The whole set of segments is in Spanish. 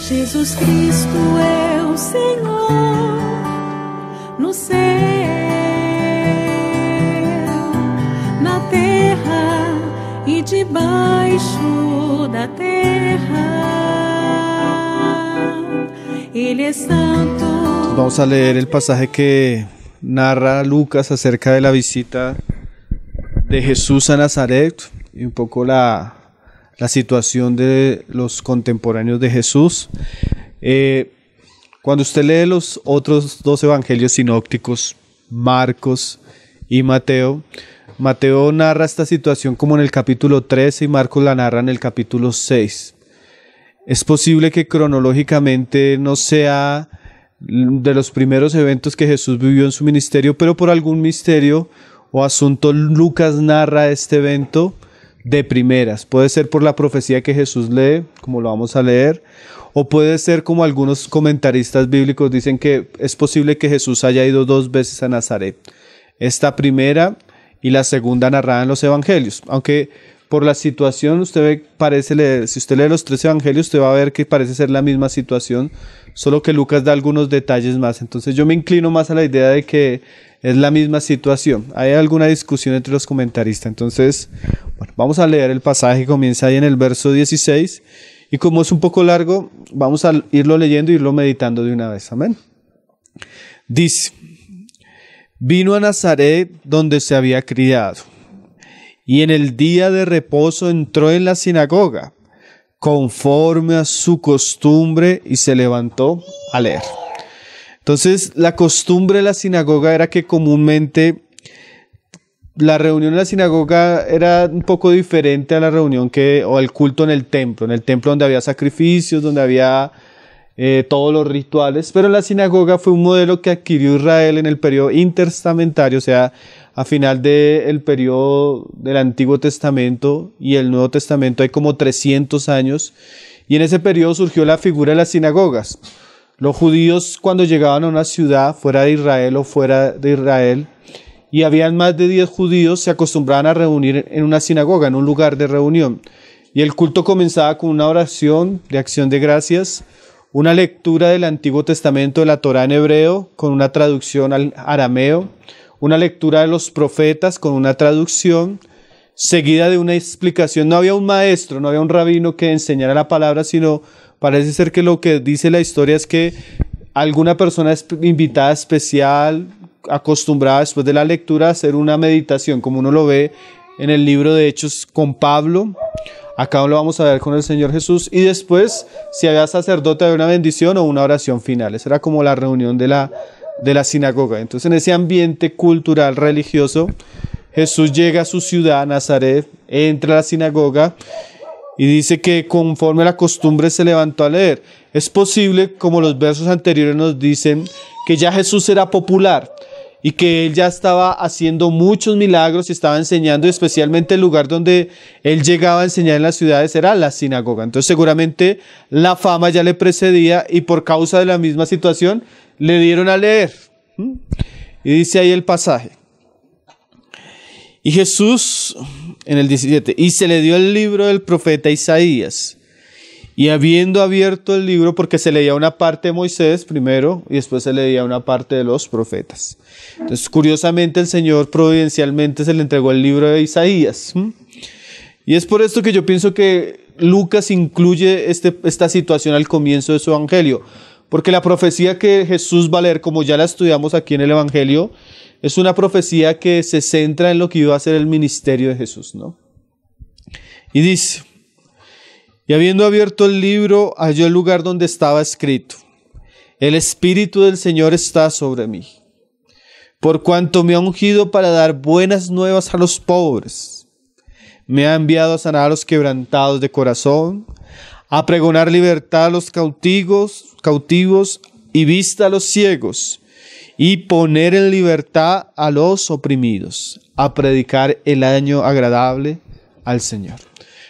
Jesus Cristo é o Senhor no céu, na terra e debaixo da terra. Ele é santo. Vamos a leer el pasaje que narra Lucas acerca de la visita de Jesús a Nazaret y un poco la situación de los contemporáneos de Jesús. Cuando usted lee los otros dos evangelios sinópticos, Marcos y Mateo, Mateo narra esta situación como en el capítulo 13 y Marcos la narra en el capítulo 6. Es posible que cronológicamente no sea de los primeros eventos que Jesús vivió en su ministerio, pero por algún misterio o asunto Lucas narra este evento de primeras. Puede ser por la profecía que Jesús lee, como lo vamos a leer, o puede ser como algunos comentaristas bíblicos dicen que es posible que Jesús haya ido 2 veces a Nazaret. Esta primera y la segunda narrada en los evangelios, aunque por la situación usted ve, parece leer, si usted lee los 3 evangelios usted va a ver que parece ser la misma situación, solo que Lucas da algunos detalles más. Entonces yo me inclino más a la idea de que es la misma situación. Hay alguna discusión entre los comentaristas. Entonces, bueno, vamos a leer el pasaje, comienza ahí en el verso 16 y como es un poco largo, vamos a irlo leyendo y irlo meditando de una vez. Amén. Dice: vino a Nazaret donde se había criado, y en el día de reposo entró en la sinagoga, conforme a su costumbre, y se levantó a leer. Entonces, la costumbre de la sinagoga era que comúnmente la reunión en la sinagoga era un poco diferente a la reunión o el culto en el templo donde había sacrificios, donde había todos los rituales, pero la sinagoga fue un modelo que adquirió Israel en el periodo intertestamentario, o sea, a final del periodo del Antiguo Testamento y el Nuevo Testamento hay como 300 años, y en ese periodo surgió la figura de las sinagogas. Los judíos cuando llegaban a una ciudad, fuera de Israel o fuera de Israel, y habían más de 10 judíos, se acostumbraban a reunir en una sinagoga, en un lugar de reunión. Y el culto comenzaba con una oración de acción de gracias, una lectura del Antiguo Testamento de la Torá en hebreo, con una traducción al arameo, una lectura de los profetas con una traducción, seguida de una explicación. No había un maestro, no había un rabino que enseñara la palabra, sino parece ser que lo que dice la historia es que alguna persona invitada especial, acostumbrada después de la lectura a hacer una meditación, como uno lo ve en el libro de Hechos con Pablo. Acá lo vamos a ver con el Señor Jesús. Y después, si había sacerdote, había una bendición o una oración final. Esa era como la reunión de la sinagoga. Entonces, en ese ambiente cultural religioso, Jesús llega a su ciudad, Nazaret, entra a la sinagoga y dice que conforme a la costumbre se levantó a leer. Es posible, como los versos anteriores nos dicen, que ya Jesús era popular y que él ya estaba haciendo muchos milagros y estaba enseñando, y especialmente el lugar donde él llegaba a enseñar en las ciudades era la sinagoga. Entonces seguramente la fama ya le precedía y por causa de la misma situación le dieron a leer. Y dice ahí el pasaje: y Jesús, en el 17, y se le dio el libro del profeta Isaías. Y habiendo abierto el libro, porque se leía una parte de Moisés primero y después se leía una parte de los profetas. Entonces, curiosamente, el Señor providencialmente se le entregó el libro de Isaías. Y es por esto que yo pienso que Lucas incluye esta situación al comienzo de su evangelio. Porque la profecía que Jesús va a leer, como ya la estudiamos aquí en el evangelio, es una profecía que se centra en lo que iba a ser el ministerio de Jesús, ¿no? Y dice: y habiendo abierto el libro, halló el lugar donde estaba escrito: el Espíritu del Señor está sobre mí, por cuanto me ha ungido para dar buenas nuevas a los pobres. Me ha enviado a sanar a los quebrantados de corazón, a pregonar libertad a los cautivos y vista a los ciegos, y poner en libertad a los oprimidos, a predicar el año agradable al Señor.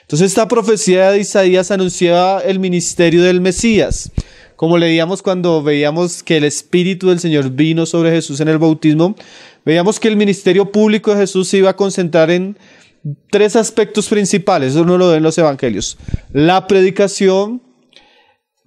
Entonces esta profecía de Isaías anunciaba el ministerio del Mesías. Como leíamos cuando veíamos que el Espíritu del Señor vino sobre Jesús en el bautismo, veíamos que el ministerio público de Jesús se iba a concentrar en 3 aspectos principales. Eso uno lo ve en los evangelios: la predicación,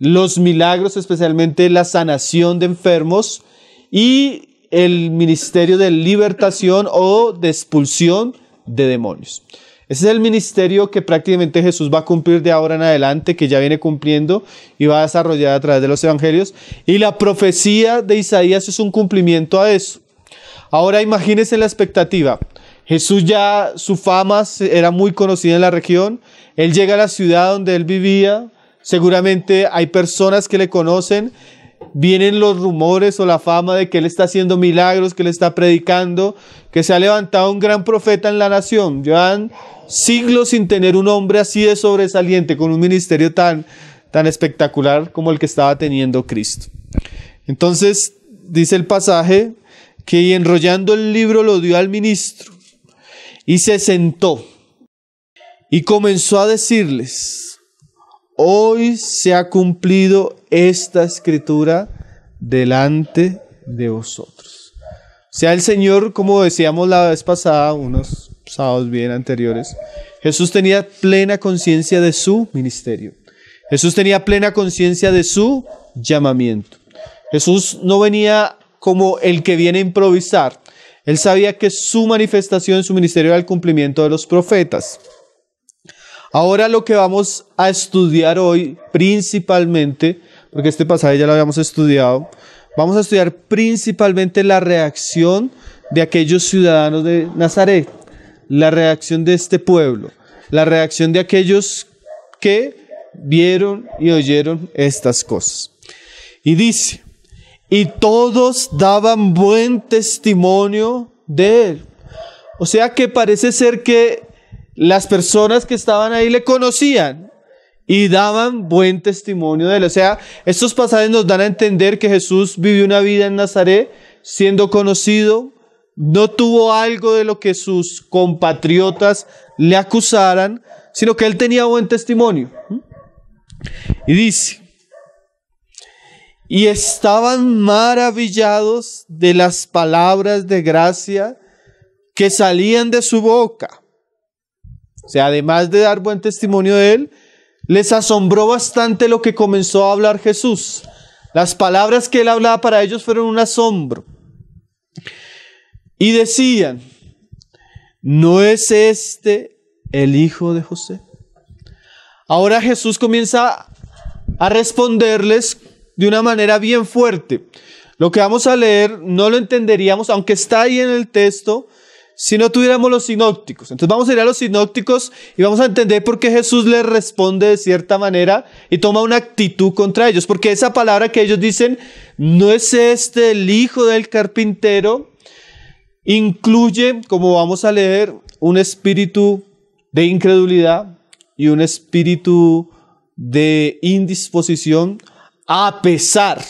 los milagros, especialmente la sanación de enfermos, y el ministerio de libertación o de expulsión de demonios. Ese es el ministerio que prácticamente Jesús va a cumplir de ahora en adelante, que ya viene cumpliendo y va a desarrollar a través de los evangelios. Y la profecía de Isaías es un cumplimiento a eso. Ahora imagínense la expectativa. Jesús ya, su fama era muy conocida en la región. Él llega a la ciudad donde él vivía. Seguramente hay personas que le conocen. Vienen los rumores o la fama de que él está haciendo milagros, que él está predicando, que se ha levantado un gran profeta en la nación. Llevan siglos sin tener un hombre así de sobresaliente, con un ministerio tan espectacular como el que estaba teniendo Cristo. Entonces, dice el pasaje que y enrollando el libro lo dio al ministro y se sentó y comenzó a decirles: hoy se ha cumplido esta escritura delante de vosotros. O sea, el Señor, como decíamos la vez pasada, unos sábados bien anteriores, Jesús tenía plena conciencia de su ministerio. Jesús tenía plena conciencia de su llamamiento. Jesús no venía como el que viene a improvisar. Él sabía que su manifestación, su ministerio era el cumplimiento de los profetas. Ahora lo que vamos a estudiar hoy principalmente, porque este pasaje ya lo habíamos estudiado, vamos a estudiar principalmente la reacción de aquellos ciudadanos de Nazaret, la reacción de este pueblo, la reacción de aquellos que vieron y oyeron estas cosas. Y dice: y todos daban buen testimonio de él. O sea que parece ser que las personas que estaban ahí le conocían y daban buen testimonio de él. O sea, estos pasajes nos dan a entender que Jesús vivió una vida en Nazaret siendo conocido, no tuvo algo de lo que sus compatriotas le acusaran, sino que él tenía buen testimonio. Y dice: y estaban maravillados de las palabras de gracia que salían de su boca. O sea, además de dar buen testimonio de él, les asombró bastante lo que comenzó a hablar Jesús. Las palabras que él hablaba para ellos fueron un asombro. Y decían: ¿no es este el hijo de José? Ahora Jesús comienza a responderles de una manera bien fuerte. Lo que vamos a leer no lo entenderíamos, aunque está ahí en el texto, si no tuviéramos los sinópticos. Entonces vamos a ir a los sinópticos y vamos a entender por qué Jesús les responde de cierta manera y toma una actitud contra ellos. Porque esa palabra que ellos dicen, ¿no es este el hijo del carpintero?, incluye, como vamos a leer, un espíritu de incredulidad y un espíritu de indisposición, a pesar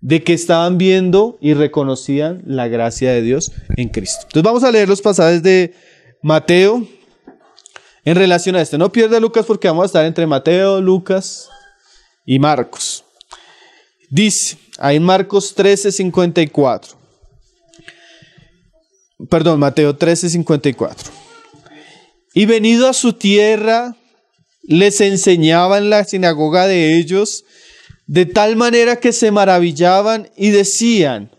de que estaban viendo y reconocían la gracia de Dios en Cristo. Entonces vamos a leer los pasajes de Mateo en relación a esto. No pierda Lucas, porque vamos a estar entre Mateo, Lucas y Marcos. Dice ahí en Marcos 13:54. Perdón, Mateo 13:54. Y venido a su tierra, les enseñaba en la sinagoga de ellos, de tal manera que se maravillaban y decían: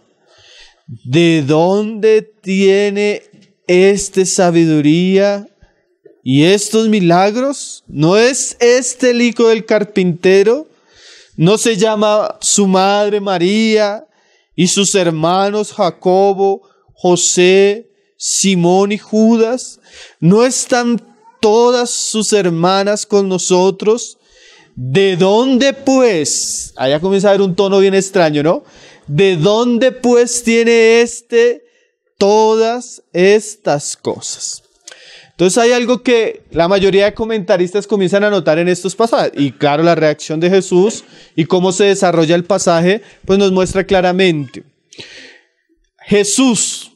¿de dónde tiene sabiduría y estos milagros? ¿No es este el hijo del carpintero? ¿No se llama su madre María y sus hermanos Jacobo, José, Simón y Judas? ¿No están todas sus hermanas con nosotros? ¿De dónde pues? Allá comienza a haber un tono bien extraño, ¿no? ¿De dónde pues tiene todas estas cosas? Entonces hay algo que la mayoría de comentaristas comienzan a notar en estos pasajes. Y claro, la reacción de Jesús y cómo se desarrolla el pasaje, pues nos muestra claramente. Jesús,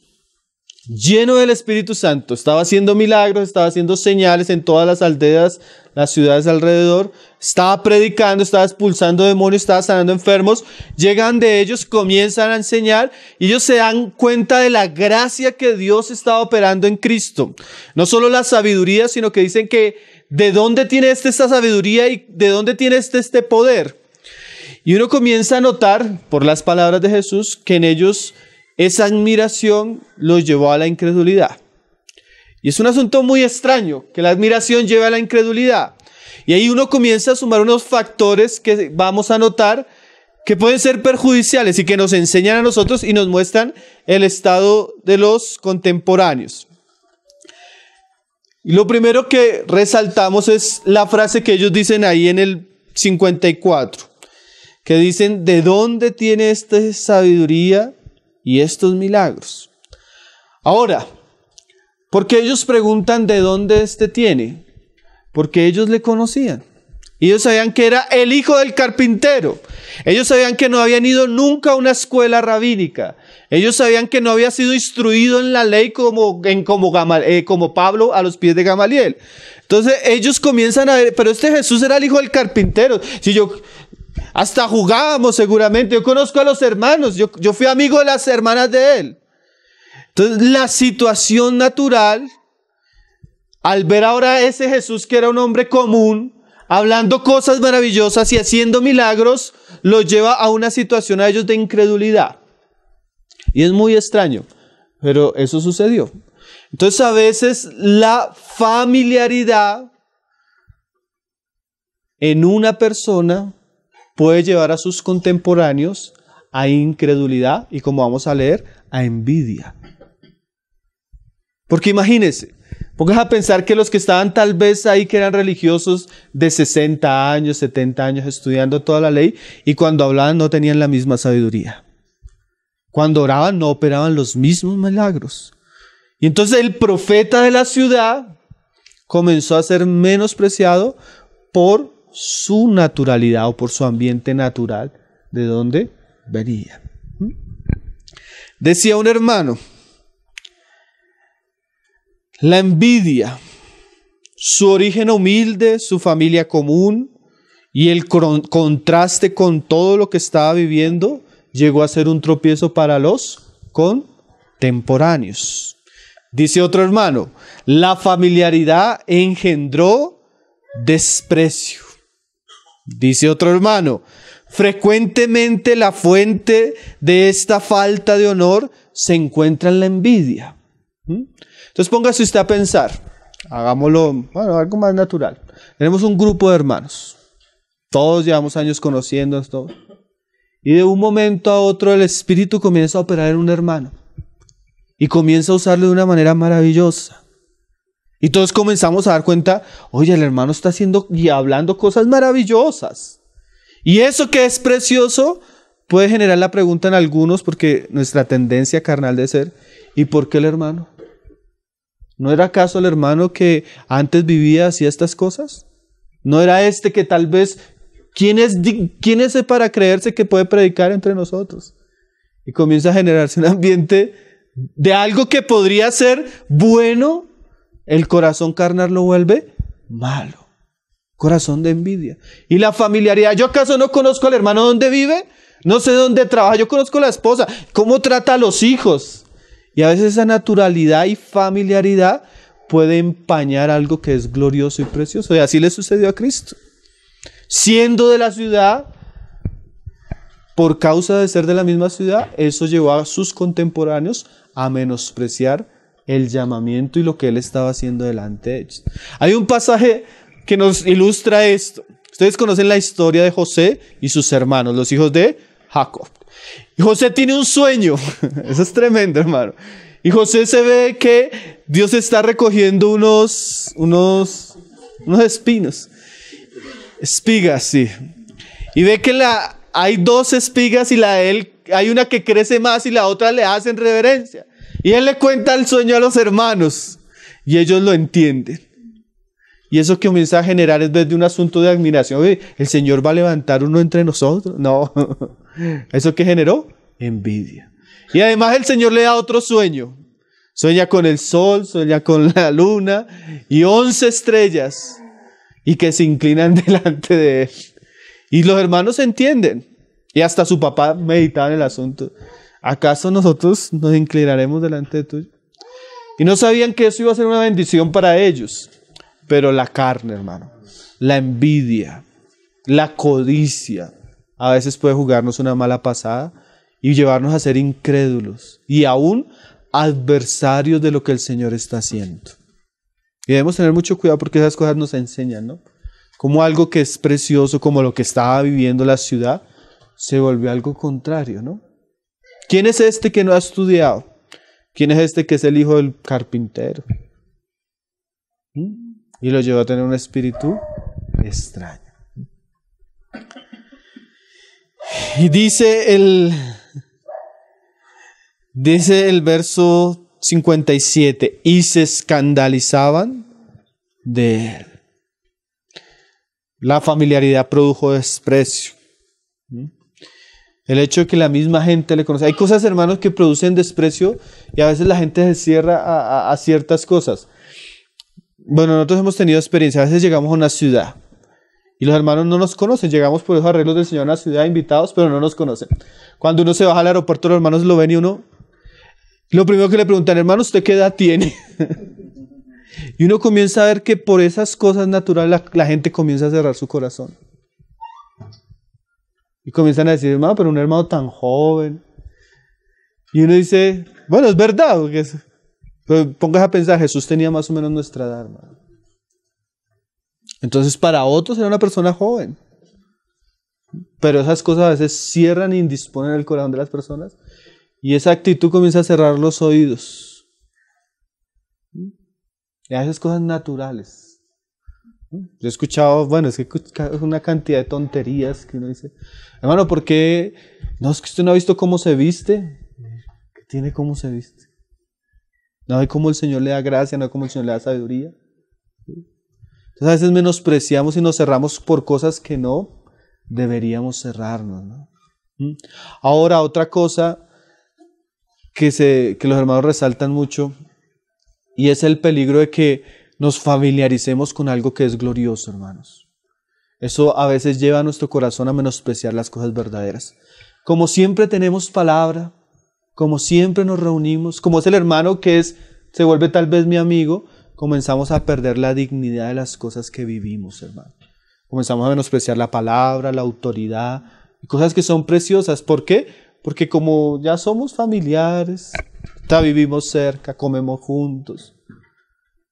lleno del Espíritu Santo, estaba haciendo milagros, estaba haciendo señales en todas las aldeas, las ciudades alrededor, estaba predicando, estaba expulsando demonios, estaba sanando enfermos. Llegan de ellos, comienzan a enseñar y ellos se dan cuenta de la gracia que Dios estaba operando en Cristo. No solo la sabiduría, sino que dicen que de dónde tiene esta sabiduría y de dónde tiene este poder. Y uno comienza a notar, por las palabras de Jesús, que en ellos esa admiración los llevó a la incredulidad. Y es un asunto muy extraño, que la admiración lleve a la incredulidad. Y ahí uno comienza a sumar unos factores que vamos a notar que pueden ser perjudiciales y que nos enseñan a nosotros y nos muestran el estado de los contemporáneos. Y lo primero que resaltamos es la frase que ellos dicen ahí en el 54, que dicen: ¿de dónde tiene esta sabiduría y estos milagros? Ahora, ¿por qué ellos preguntan de dónde tiene? Porque ellos le conocían. Ellos sabían que era el hijo del carpintero. Ellos sabían que no habían ido nunca a una escuela rabínica. Ellos sabían que no había sido instruido en la ley como Pablo a los pies de Gamaliel. Entonces ellos comienzan a ver, pero este Jesús era el hijo del carpintero. Si hasta jugábamos seguramente. Yo conozco a los hermanos. Yo fui amigo de las hermanas de él. Entonces la situación natural, al ver ahora a ese Jesús que era un hombre común, hablando cosas maravillosas y haciendo milagros, los lleva a una situación a ellos de incredulidad. Y es muy extraño, pero eso sucedió. Entonces a veces la familiaridad en una persona puede llevar a sus contemporáneos a incredulidad y, como vamos a leer, a envidia. Porque imagínense, póngase a pensar que los que estaban tal vez ahí, que eran religiosos de 60 años, 70 años estudiando toda la ley, y cuando hablaban no tenían la misma sabiduría. Cuando oraban no operaban los mismos milagros. Y entonces el profeta de la ciudad comenzó a ser menospreciado por su naturalidad o por su ambiente natural, de donde venía. Decía un hermano: la envidia, su origen humilde, su familia común y el contraste con todo lo que estaba viviendo llegó a ser un tropiezo para los contemporáneos. Dice otro hermano: la familiaridad engendró desprecio. Dice otro hermano: frecuentemente la fuente de esta falta de honor se encuentra en la envidia. Entonces póngase usted a pensar, hagámoslo, algo más natural. Tenemos un grupo de hermanos, todos llevamos años conociéndonos, todos, y de un momento a otro el Espíritu comienza a operar en un hermano y comienza a usarlo de una manera maravillosa. Y todos comenzamos a dar cuenta: oye, el hermano está haciendo y hablando cosas maravillosas. Y eso que es precioso puede generar la pregunta en algunos, porque nuestra tendencia carnal de ser: ¿y por qué el hermano? ¿No era acaso el hermano que antes vivía, hacía estas cosas? ¿No era que tal vez, quién es para creerse que puede predicar entre nosotros? Y comienza a generarse un ambiente de algo que podría ser bueno, el corazón carnal lo vuelve malo. Corazón de envidia. Y la familiaridad: ¿yo acaso no conozco al hermano dónde vive? No sé dónde trabaja, yo conozco a la esposa, cómo trata a los hijos. Y a veces esa naturalidad y familiaridad puede empañar algo que es glorioso y precioso. Y así le sucedió a Cristo. Siendo de la ciudad, por causa de ser de la misma ciudad, eso llevó a sus contemporáneos a menospreciar el llamamiento y lo que él estaba haciendo delante de ellos. Hay un pasaje que nos ilustra esto. Ustedes conocen la historia de José y sus hermanos, los hijos de Jacob. Y José tiene un sueño. Eso es tremendo, hermano. Y José se ve que Dios está recogiendo unos espigas, sí. Y ve que hay dos espigas y la de él, hay una que crece más y la otra le hacen reverencia. Y él le cuenta el sueño a los hermanos y ellos lo entienden. Y eso que comienza a generar es desde un asunto de admiración. Oye, ¿el Señor va a levantar uno entre nosotros? No. ¿Eso qué generó? Envidia. Y además el Señor le da otro sueño. Sueña con el sol, sueña con la luna y 11 estrellas. Y que se inclinan delante de él. Y los hermanos entienden. Y hasta su papá meditaba en el asunto. ¿Acaso nosotros nos inclinaremos delante de tuyo? Y no sabían que eso iba a ser una bendición para ellos. Pero la carne, hermano, la envidia, la codicia, a veces puede jugarnos una mala pasada y llevarnos a ser incrédulos y aún adversarios de lo que el Señor está haciendo. Y debemos tener mucho cuidado porque esas cosas nos enseñan, ¿no? Como algo que es precioso, como lo que estaba viviendo la ciudad, se volvió algo contrario, ¿no? ¿Quién es este que no ha estudiado? ¿Quién es este que es el hijo del carpintero? Y lo llevó a tener un espíritu extraño. Y dice el verso 57, y se escandalizaban de él. La familiaridad produjo desprecio. El hecho de que la misma gente le conoce. Hay cosas, hermanos, que producen desprecio y a veces la gente se cierra a ciertas cosas. Bueno, nosotros hemos tenido experiencia. A veces llegamos a una ciudad y los hermanos no nos conocen. Llegamos por esos arreglos del Señor a una ciudad invitados, pero no nos conocen. Cuando uno se baja al aeropuerto, los hermanos lo ven y uno, lo primero que le preguntan, hermano, ¿usted qué edad tiene? Y uno comienza a ver que por esas cosas naturales la gente comienza a cerrar su corazón. Y comienzan a decir, hermano, pero un hermano tan joven. Y uno dice, bueno, es verdad. Pero pongas a pensar, Jesús tenía más o menos nuestra edad, hermano. Entonces para otros era una persona joven. Pero esas cosas a veces cierran e indisponen el corazón de las personas. Y esa actitud comienza a cerrar los oídos. Y a veces cosas naturales. Yo he escuchado, bueno, es que es una cantidad de tonterías que uno dice, hermano, ¿por qué? No, es que usted no ha visto cómo se viste. ¿Qué tiene cómo se viste? No hay cómo el Señor le da gracia, no hay cómo el Señor le da sabiduría. Entonces a veces menospreciamos y nos cerramos por cosas que no deberíamos cerrarnos, ¿no? Ahora, otra cosa que los hermanos resaltan mucho, y es el peligro de que nos familiaricemos con algo que es glorioso, hermanos. Eso a veces lleva a nuestro corazón a menospreciar las cosas verdaderas. Como siempre tenemos palabra, como siempre nos reunimos, como es el hermano que se vuelve tal vez mi amigo, comenzamos a perder la dignidad de las cosas que vivimos, hermano. Comenzamos a menospreciar la palabra, la autoridad, cosas que son preciosas. ¿Por qué? Porque como ya somos familiares, ya vivimos cerca, comemos juntos.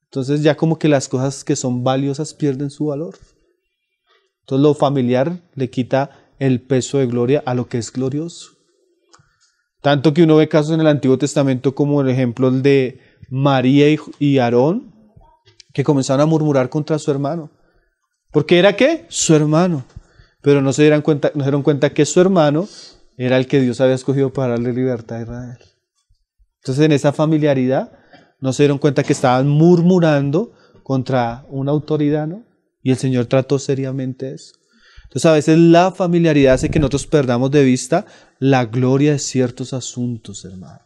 Entonces ya como que las cosas que son valiosas pierden su valor. Entonces lo familiar le quita el peso de gloria a lo que es glorioso. Tanto que uno ve casos en el Antiguo Testamento como el ejemplo de María y Aarón, que comenzaron a murmurar contra su hermano. ¿Porque era qué? Su hermano. Pero no se dieron cuenta que su hermano era el que Dios había escogido para darle libertad a Israel. Entonces en esa familiaridad no se dieron cuenta que estaban murmurando contra una autoridad, ¿no? Y el Señor trató seriamente eso. Entonces a veces la familiaridad hace que nosotros perdamos de vista la gloria de ciertos asuntos, hermano.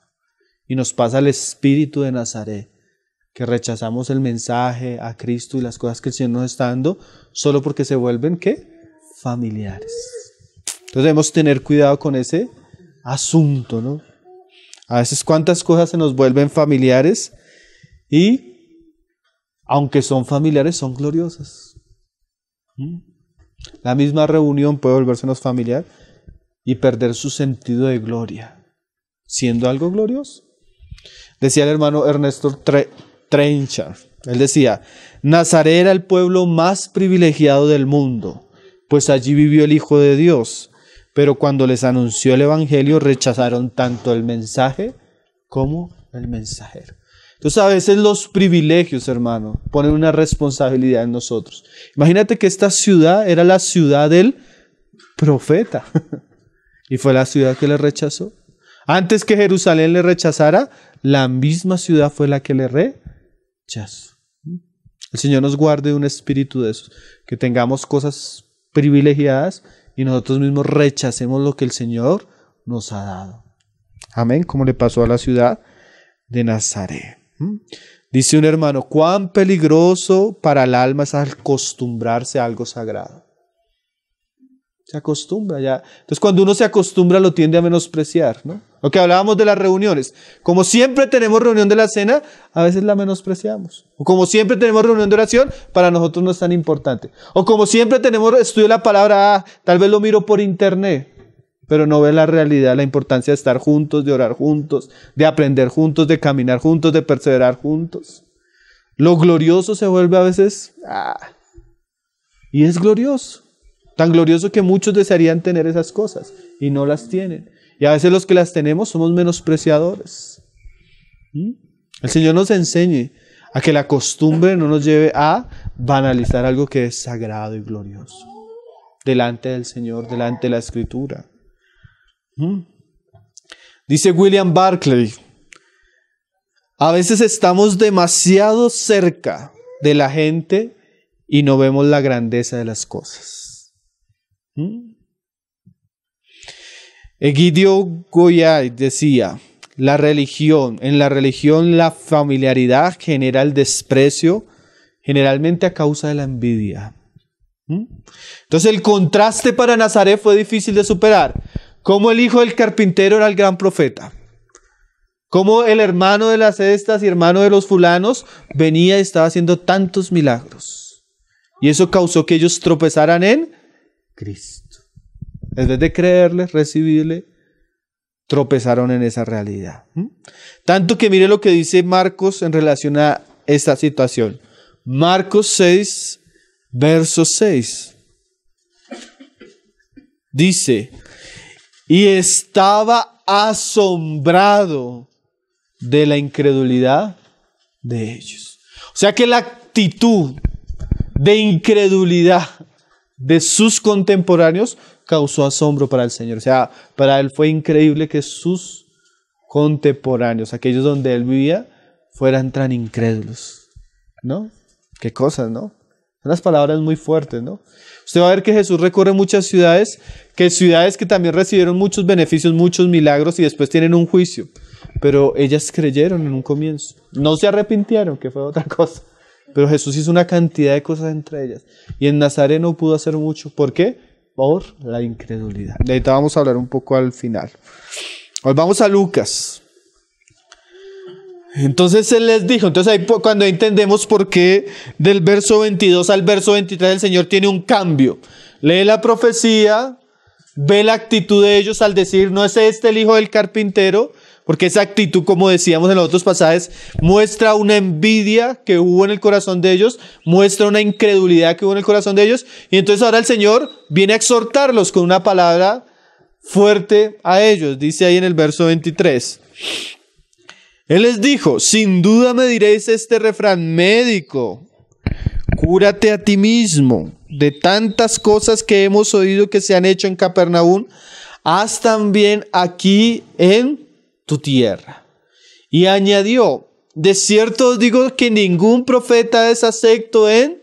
Y nos pasa el espíritu de Nazaret, que rechazamos el mensaje a Cristo y las cosas que el Señor nos está dando solo porque se vuelven, ¿qué? Familiares. Entonces debemos tener cuidado con ese asunto, ¿no? A veces cuántas cosas se nos vuelven familiares y aunque son familiares son gloriosas. La misma reunión puede volvérsenos familiar y perder su sentido de gloria, siendo algo glorioso. Decía el hermano Ernesto Trenchard, él decía, Nazaret era el pueblo más privilegiado del mundo, pues allí vivió el Hijo de Dios. Pero cuando les anunció el Evangelio, rechazaron tanto el mensaje como el mensajero. Entonces a veces los privilegios, hermano, ponen una responsabilidad en nosotros. Imagínate que esta ciudad era la ciudad del profeta. Y fue la ciudad que le rechazó. Antes que Jerusalén le rechazara, la misma ciudad fue la que le rechazó. El Señor nos guarde un espíritu de esos, que tengamos cosas privilegiadas y nosotros mismos rechacemos lo que el Señor nos ha dado. Amén, como le pasó a la ciudad de Nazaret. Dice un hermano, cuán peligroso para el alma es acostumbrarse a algo sagrado. Se acostumbra ya. Entonces cuando uno se acostumbra lo tiende a menospreciar, ¿no? Lo que hablábamos de las reuniones. Como siempre tenemos reunión de la cena, a veces la menospreciamos. O como siempre tenemos reunión de oración, para nosotros no es tan importante. O como siempre tenemos estudio de la palabra, tal vez lo miro por internet, pero no ve la realidad, la importancia de estar juntos, de orar juntos, de aprender juntos, de caminar juntos, de perseverar juntos. Lo glorioso se vuelve a veces, y es glorioso. Tan glorioso que muchos desearían tener esas cosas y no las tienen. Y a veces los que las tenemos somos menospreciadores. El Señor nos enseñe a que la costumbre no nos lleve a banalizar algo que es sagrado y glorioso delante del Señor, delante de la Escritura. Dice William Barclay, a veces estamos demasiado cerca de la gente y no vemos la grandeza de las cosas. Egidio Goyay decía, en la religión la familiaridad genera el desprecio, generalmente a causa de la envidia. Entonces el contraste para Nazaret fue difícil de superar. Como el hijo del carpintero era el gran profeta. Como el hermano de las estas y hermano de los fulanos venía y estaba haciendo tantos milagros. Y eso causó que ellos tropezaran en Cristo. En vez de creerle, recibirle, tropezaron en esa realidad. Tanto que mire lo que dice Marcos en relación a esta situación. Marcos 6, verso 6. Dice, y estaba asombrado de la incredulidad de ellos. O sea que la actitud de incredulidad de sus contemporáneos causó asombro para el Señor. O sea, para él fue increíble que sus contemporáneos, aquellos donde él vivía, fueran tan incrédulos, ¿no? Qué cosas, ¿no? Unas palabras muy fuertes, ¿no? Usted va a ver que Jesús recorre muchas ciudades que también recibieron muchos beneficios, muchos milagros y después tienen un juicio. Pero ellas creyeron en un comienzo. No se arrepintieron, que fue otra cosa. Pero Jesús hizo una cantidad de cosas entre ellas. Y en Nazaret no pudo hacer mucho. ¿Por qué? Por la incredulidad. De ahorita vamos a hablar un poco al final. Hoy vamos a Lucas. Entonces Él les dijo, entonces ahí cuando entendemos por qué del verso 22 al verso 23 el Señor tiene un cambio. Lee la profecía, ve la actitud de ellos al decir, no es este el hijo del carpintero, porque esa actitud, como decíamos en los otros pasajes, muestra una envidia que hubo en el corazón de ellos, muestra una incredulidad que hubo en el corazón de ellos, y entonces ahora el Señor viene a exhortarlos con una palabra fuerte a ellos. Dice ahí en el verso 23. Él les dijo, sin duda me diréis este refrán, médico, cúrate a ti mismo. De tantas cosas que hemos oído que se han hecho en Capernaum, haz también aquí en tu tierra. Y añadió, de cierto os digo que ningún profeta es acepto en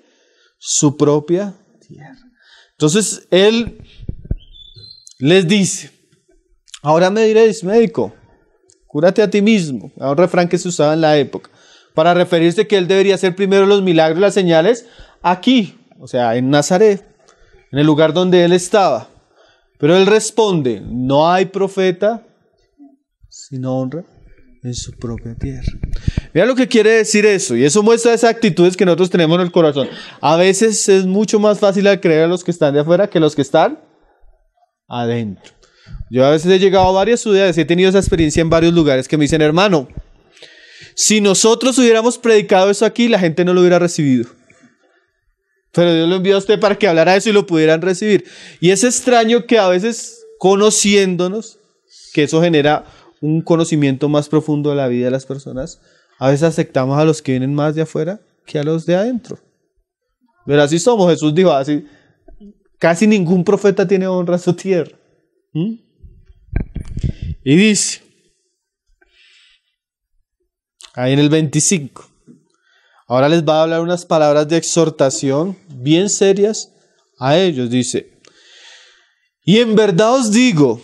su propia tierra. Entonces él les dice, ahora me diréis, médico, cúrate a ti mismo. Era un refrán que se usaba en la época, para referirse que él debería hacer primero los milagros y las señales aquí, o sea, en Nazaret, en el lugar donde él estaba. Pero él responde, no hay profeta sin honra en su propia tierra. Mira lo que quiere decir eso, y eso muestra esas actitudes que nosotros tenemos en el corazón. A veces es mucho más fácil creer a los que están de afuera que a los que están adentro. Yo a veces he llegado a varias ciudades y he tenido esa experiencia en varios lugares que me dicen, hermano, si nosotros hubiéramos predicado eso aquí, la gente no lo hubiera recibido. Pero Dios lo envió a usted para que hablara eso y lo pudieran recibir. Y es extraño que a veces, conociéndonos, que eso genera un conocimiento más profundo de la vida de las personas, a veces aceptamos a los que vienen más de afuera que a los de adentro. Pero así somos. Jesús dijo así, casi ningún profeta tiene honra en su tierra. Y dice, ahí en el 25, ahora les va a hablar unas palabras de exhortación bien serias a ellos. Dice, y en verdad os digo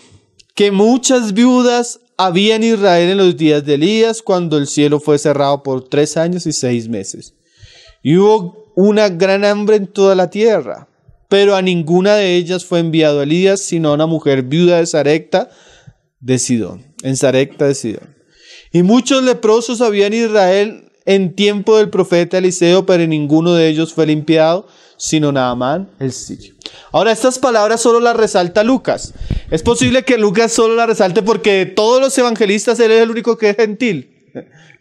que muchas viudas había en Israel en los días de Elías, cuando el cielo fue cerrado por 3 años y 6 meses. Y hubo una gran hambre en toda la tierra. pero a ninguna de ellas fue enviado Elías, sino a una mujer viuda de Sarepta de Sidón, en Sarepta de Sidón. Y muchos leprosos había en Israel en tiempo del profeta Eliseo, pero ninguno de ellos fue limpiado, sino Naamán el sirio. Ahora, estas palabras solo las resalta Lucas. Es posible que Lucas solo las resalte porque de todos los evangelistas él es el único que es gentil.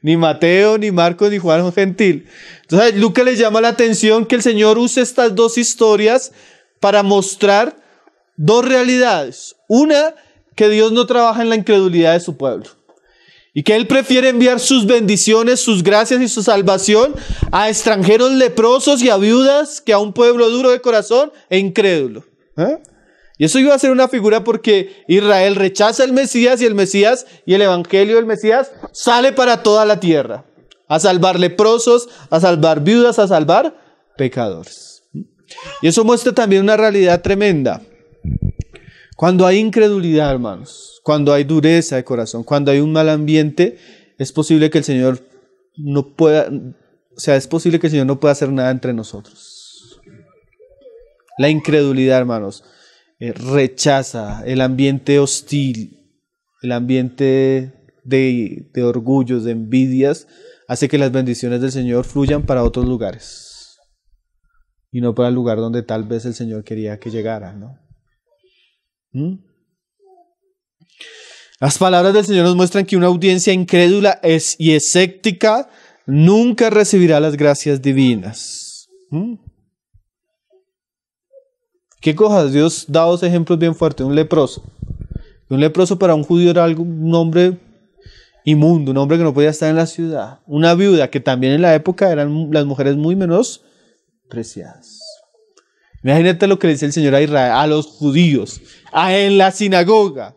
Ni Mateo, ni Marcos, ni Juan son gentil. Entonces, Lucas le llama la atención que el Señor use estas dos historias para mostrar dos realidades. Una, que Dios no trabaja en la incredulidad de su pueblo. Y que Él prefiere enviar sus bendiciones, sus gracias y su salvación a extranjeros leprosos y a viudas que a un pueblo duro de corazón e incrédulo. Y eso iba a ser una figura porque Israel rechaza el Mesías y el evangelio del Mesías sale para toda la tierra. A salvar leprosos, a salvar viudas, a salvar pecadores. Y eso muestra también una realidad tremenda. Cuando hay incredulidad, hermanos, cuando hay dureza de corazón, cuando hay un mal ambiente, es posible que el Señor no pueda, es posible que el Señor no pueda hacer nada entre nosotros. La incredulidad, hermanos, rechaza el ambiente hostil, el ambiente de orgullos, de envidias, hace que las bendiciones del Señor fluyan para otros lugares y no para el lugar donde tal vez el Señor quería que llegara, ¿no? Las palabras del Señor nos muestran que una audiencia incrédula y escéptica nunca recibirá las gracias divinas. ¿Qué cosas? Dios da dos ejemplos bien fuertes. Un leproso. Un leproso para un judío era un hombre inmundo, un hombre que no podía estar en la ciudad. Una viuda, que también en la época eran las mujeres muy menospreciadas. Imagínate lo que le dice el Señor a Israel, a los judíos, en la sinagoga.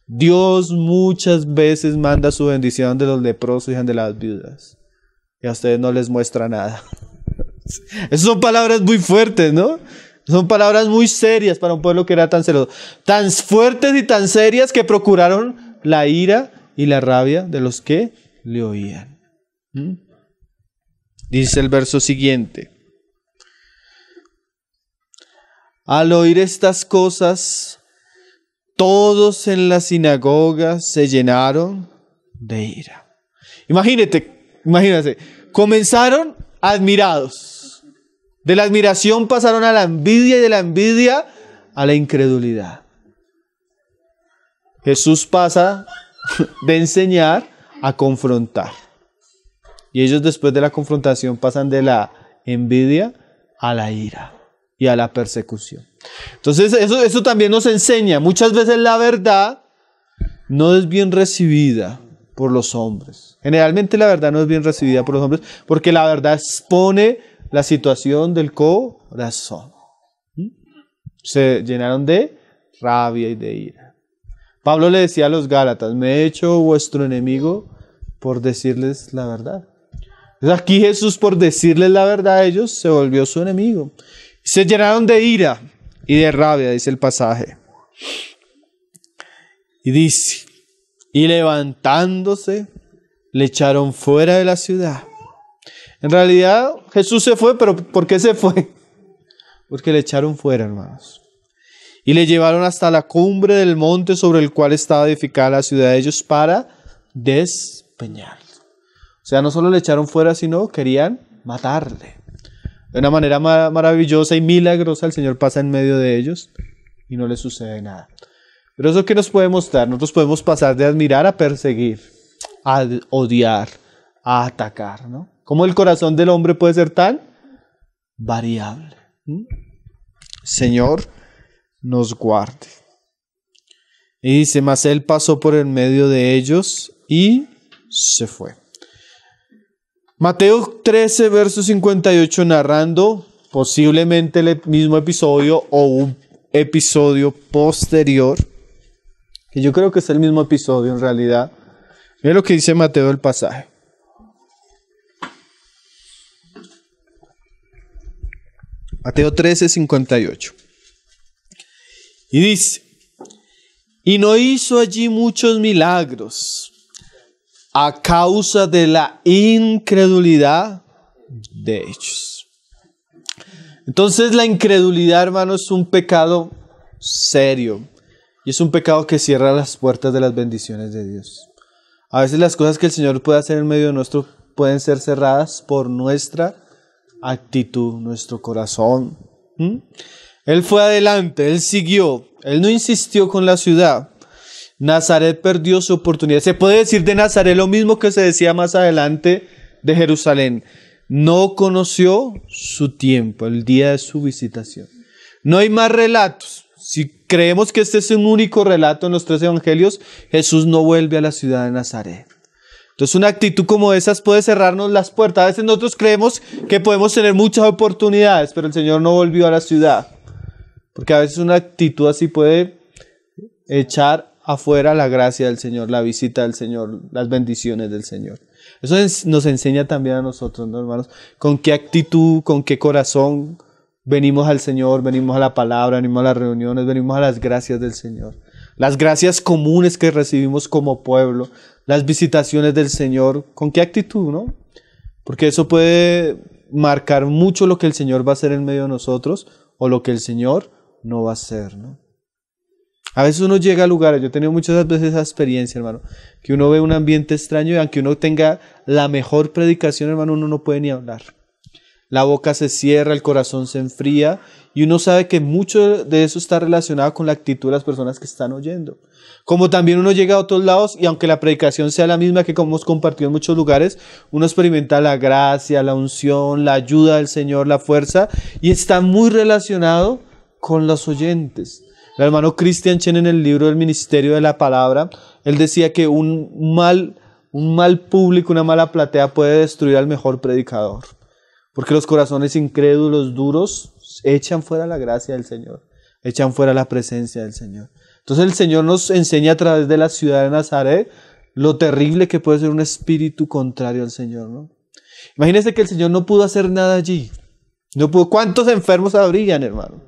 Dios muchas veces manda su bendición de los leprosos y de las viudas. Y a ustedes no les muestra nada. Esas son palabras muy fuertes, ¿no? Son palabras muy serias para un pueblo que era tan celoso. Tan fuertes y tan serias que procuraron la ira y la rabia de los que le oían. Dice el verso siguiente. Al oír estas cosas, todos en la sinagoga se llenaron de ira. Imagínense, comenzaron admirados. De la admiración pasaron a la envidia y de la envidia a la incredulidad. Jesús pasa de enseñar a confrontar. Y ellos después de la confrontación pasan de la envidia a la ira y a la persecución. Entonces eso también nos enseña. Muchas veces la verdad no es bien recibida por los hombres. Generalmente la verdad no es bien recibida por los hombres porque la verdad expone la situación del corazón. Se llenaron de rabia y de ira. Pablo le decía a los Gálatas, me he hecho vuestro enemigo por decirles la verdad. Entonces aquí Jesús, por decirles la verdad a ellos, se volvió su enemigo. Se llenaron de ira y de rabia, dice el pasaje. Y dice, y levantándose, le echaron fuera de la ciudad. En realidad Jesús se fue, pero ¿por qué se fue? Porque le echaron fuera, hermanos. Y le llevaron hasta la cumbre del monte sobre el cual estaba edificada la ciudad de ellos para despeñarlo. O sea, no solo le echaron fuera, sino querían matarle. De una manera maravillosa y milagrosa el Señor pasa en medio de ellos y no les sucede nada. Pero eso que nos puede mostrar, nosotros podemos pasar de admirar a perseguir, a odiar, a atacar, ¿no? ¿Cómo el corazón del hombre puede ser tan variable? Señor, nos guarde. Y dice, mas él pasó por el medio de ellos y se fue. Mateo 13, verso 58, narrando posiblemente el mismo episodio o un episodio posterior, que yo creo que es el mismo episodio en realidad. Mira lo que dice Mateo el pasaje. Mateo 13, 58. Y dice, y no hizo allí muchos milagros a causa de la incredulidad de ellos. Entonces la incredulidad, hermano, es un pecado serio. Y es un pecado que cierra las puertas de las bendiciones de Dios. A veces las cosas que el Señor puede hacer en medio de nosotros pueden ser cerradas por nuestra actitud, nuestro corazón. Él fue adelante, Él siguió, Él no insistió con la ciudad. Nazaret perdió su oportunidad. Se puede decir de Nazaret lo mismo que se decía más adelante de Jerusalén. No conoció su tiempo, el día de su visitación. No hay más relatos. Si creemos que este es un único relato en los 3 evangelios, Jesús no vuelve a la ciudad de Nazaret. Entonces una actitud como esas puede cerrarnos las puertas. A veces nosotros creemos que podemos tener muchas oportunidades, pero el Señor no volvió a la ciudad. Porque a veces una actitud así puede echar afuera la gracia del Señor, la visita del Señor, las bendiciones del Señor. Eso nos enseña también a nosotros, ¿no, hermanos? Con qué actitud, con qué corazón venimos al Señor, venimos a la palabra, venimos a las reuniones, venimos a las gracias del Señor. Las gracias comunes que recibimos como pueblo, las visitaciones del Señor, ¿con qué actitud, no? Porque eso puede marcar mucho lo que el Señor va a hacer en medio de nosotros o lo que el Señor no va a hacer, ¿no? A veces uno llega a lugares, yo he tenido muchas veces esa experiencia, hermano, que uno ve un ambiente extraño y aunque uno tenga la mejor predicación, hermano, uno no puede ni hablar. La boca se cierra, el corazón se enfría y uno sabe que mucho de eso está relacionado con la actitud de las personas que están oyendo. Como también uno llega a otros lados y aunque la predicación sea la misma que como hemos compartido en muchos lugares, uno experimenta la gracia, la unción, la ayuda del Señor, la fuerza y está muy relacionado con los oyentes. El hermano Christian Chen en el libro del Ministerio de la Palabra, él decía que un mal público, una mala platea puede destruir al mejor predicador. Porque los corazones incrédulos, duros, echan fuera la gracia del Señor, echan fuera la presencia del Señor. Entonces el Señor nos enseña a través de la ciudad de Nazaret lo terrible que puede ser un espíritu contrario al Señor, ¿no? Imagínense que el Señor no pudo hacer nada allí. No pudo. ¿Cuántos enfermos habrían, hermano?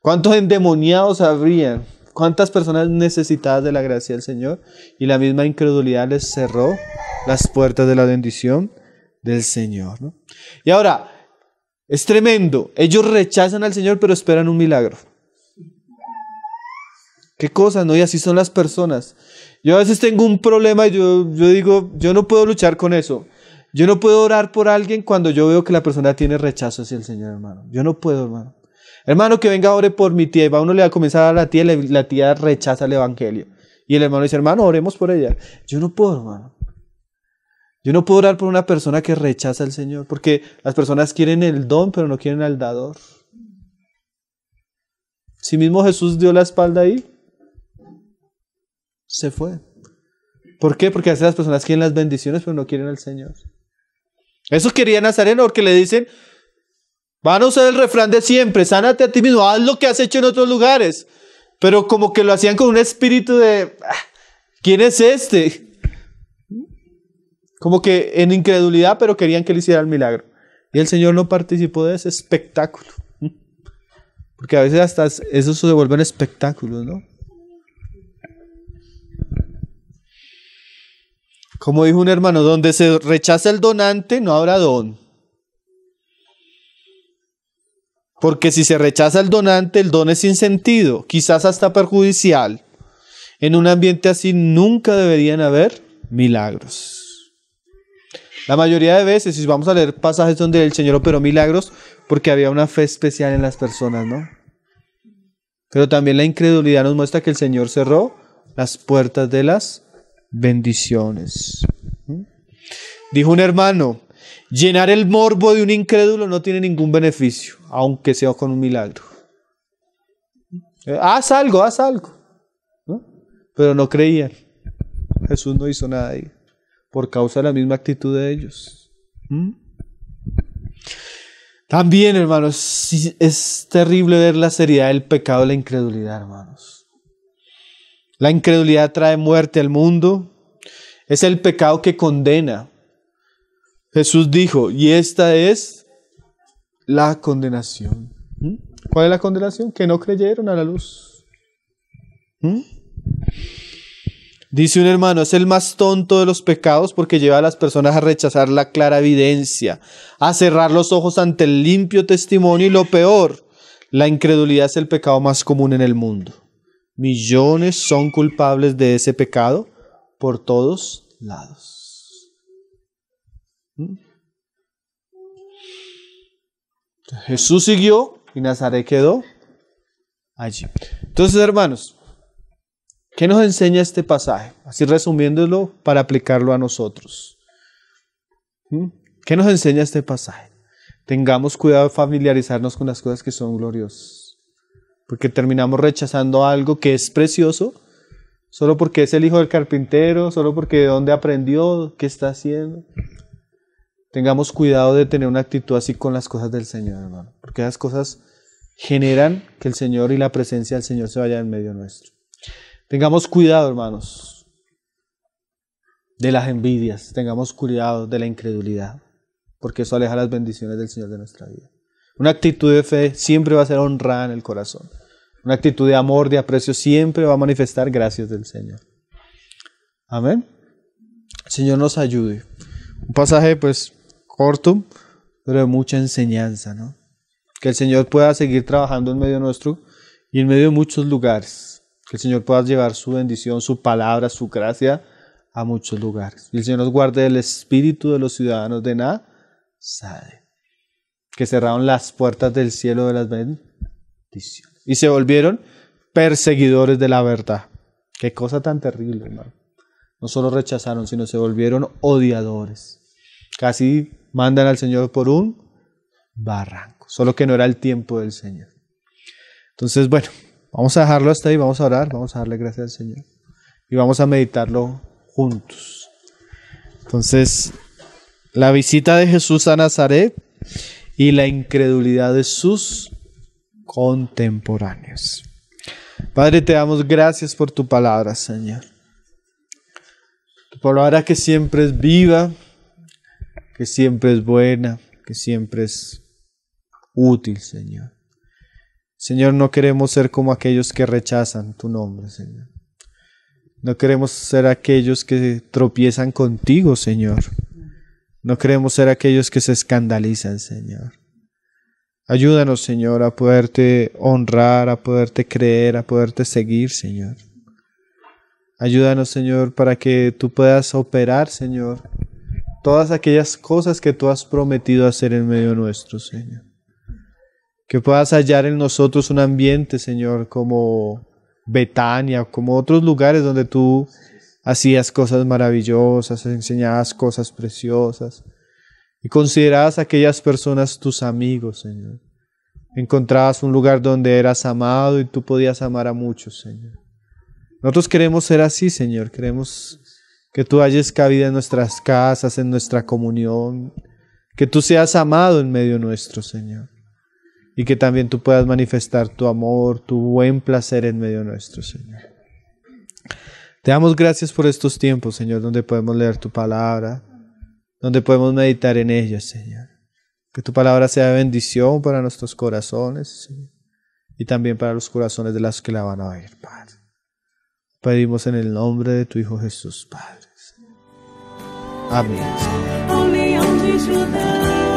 ¿Cuántos endemoniados habrían? ¿Cuántas personas necesitadas de la gracia del Señor? Y la misma incredulidad les cerró las puertas de la bendición del Señor, ¿no? Y ahora, es tremendo. Ellos rechazan al Señor, pero esperan un milagro. ¿Qué cosas, no? Y así son las personas. Yo a veces tengo un problema y yo digo, yo no puedo luchar con eso. Yo no puedo orar por alguien cuando yo veo que la persona tiene rechazo hacia el Señor, hermano. Yo no puedo, hermano. Hermano, que venga, ore por mi tía. Y va uno le va a comenzar a dar a la tía y la tía rechaza el evangelio. Y el hermano dice, hermano, oremos por ella. Yo no puedo, hermano. Yo no puedo orar por una persona que rechaza al Señor. Porque las personas quieren el don, pero no quieren al dador. Si mismo Jesús dio la espalda ahí, se fue. ¿Por qué? Porque a veces las personas quieren las bendiciones, pero no quieren al Señor. Eso quería Nazareno, porque le dicen, van a usar el refrán de siempre, sánate a ti mismo, haz lo que has hecho en otros lugares. Pero como que lo hacían con un espíritu de, ¿quién es este? Como que en incredulidad, pero querían que le hiciera el milagro. Y el Señor no participó de ese espectáculo. Porque a veces hasta eso se vuelven espectáculos, ¿no? Como dijo un hermano, donde se rechaza el donante, no habrá don. Porque si se rechaza el donante, el don es sin sentido, quizás hasta perjudicial. En un ambiente así nunca deberían haber milagros. La mayoría de veces, si vamos a leer pasajes donde el Señor operó milagros, porque había una fe especial en las personas, ¿no? Pero también la incredulidad nos muestra que el Señor cerró las puertas de las bendiciones. Dijo un hermano, llenar el morbo de un incrédulo no tiene ningún beneficio, aunque sea con un milagro. Haz algo, ¿no? Pero no creían. Jesús no hizo nada ahí, por causa de la misma actitud de ellos. También, hermanos, es terrible ver la seriedad del pecado de la incredulidad, hermanos. La incredulidad trae muerte al mundo. Es el pecado que condena. Jesús dijo, y esta es la condenación. ¿Cuál es la condenación? Que no creyeron a la luz. Dice un hermano, es el más tonto de los pecados porque lleva a las personas a rechazar la clara evidencia, a cerrar los ojos ante el limpio testimonio y lo peor, la incredulidad es el pecado más común en el mundo. Millones son culpables de ese pecado por todos lados. Jesús siguió y Nazaret quedó allí. Entonces, hermanos, ¿qué nos enseña este pasaje? Así resumiéndolo para aplicarlo a nosotros. ¿Qué nos enseña este pasaje? Tengamos cuidado de familiarizarnos con las cosas que son gloriosas. Porque terminamos rechazando algo que es precioso, solo porque es el hijo del carpintero, solo porque de dónde aprendió, qué está haciendo. Tengamos cuidado de tener una actitud así con las cosas del Señor, hermano. Porque esas cosas generan que el Señor y la presencia del Señor se vayan en medio nuestro. Tengamos cuidado, hermanos, de las envidias. Tengamos cuidado de la incredulidad. Porque eso aleja las bendiciones del Señor de nuestra vida. Una actitud de fe siempre va a ser honrada en el corazón. Una actitud de amor, de aprecio, siempre va a manifestar gracias del Señor. Amén. El Señor nos ayude. Un pasaje pues corto, pero de mucha enseñanza, ¿no? Que el Señor pueda seguir trabajando en medio nuestro y en medio de muchos lugares. Que el Señor pueda llevar su bendición, su palabra, su gracia a muchos lugares. Y el Señor nos guarde del espíritu de los ciudadanos de Nazaret, que cerraron las puertas del cielo de las bendiciones y se volvieron perseguidores de la verdad. Qué cosa tan terrible, hermano. No solo rechazaron, sino se volvieron odiadores. Casi mandan al Señor por un barranco, solo que no era el tiempo del Señor. Entonces, bueno, vamos a dejarlo hasta ahí, vamos a orar, vamos a darle gracias al Señor y vamos a meditarlo juntos. Entonces, la visita de Jesús a Nazaret y la incredulidad de sus contemporáneos. Padre, te damos gracias por tu palabra, Señor. Tu palabra que siempre es viva, que siempre es buena, que siempre es útil, Señor. Señor, no queremos ser como aquellos que rechazan tu nombre, Señor. No queremos ser aquellos que tropiezan contigo, Señor. No queremos ser aquellos que se escandalizan, Señor. Ayúdanos, Señor, a poderte honrar, a poderte creer, a poderte seguir, Señor. Ayúdanos, Señor, para que tú puedas operar, Señor, todas aquellas cosas que tú has prometido hacer en medio nuestro, Señor. Que puedas hallar en nosotros un ambiente, Señor, como Betania, como otros lugares donde tú hacías cosas maravillosas, enseñabas cosas preciosas y considerabas a aquellas personas tus amigos, Señor. Encontrabas un lugar donde eras amado y tú podías amar a muchos, Señor. Nosotros queremos ser así, Señor. Queremos que tú halles cabida en nuestras casas, en nuestra comunión, que tú seas amado en medio nuestro, Señor. Y que también tú puedas manifestar tu amor, tu buen placer en medio nuestro, Señor. Te damos gracias por estos tiempos, Señor, donde podemos leer tu palabra, donde podemos meditar en ella, Señor. Que tu palabra sea de bendición para nuestros corazones, Señor, y también para los corazones de las que la van a oír, Padre. Pedimos en el nombre de tu Hijo Jesús, Padre. Amén, Señor.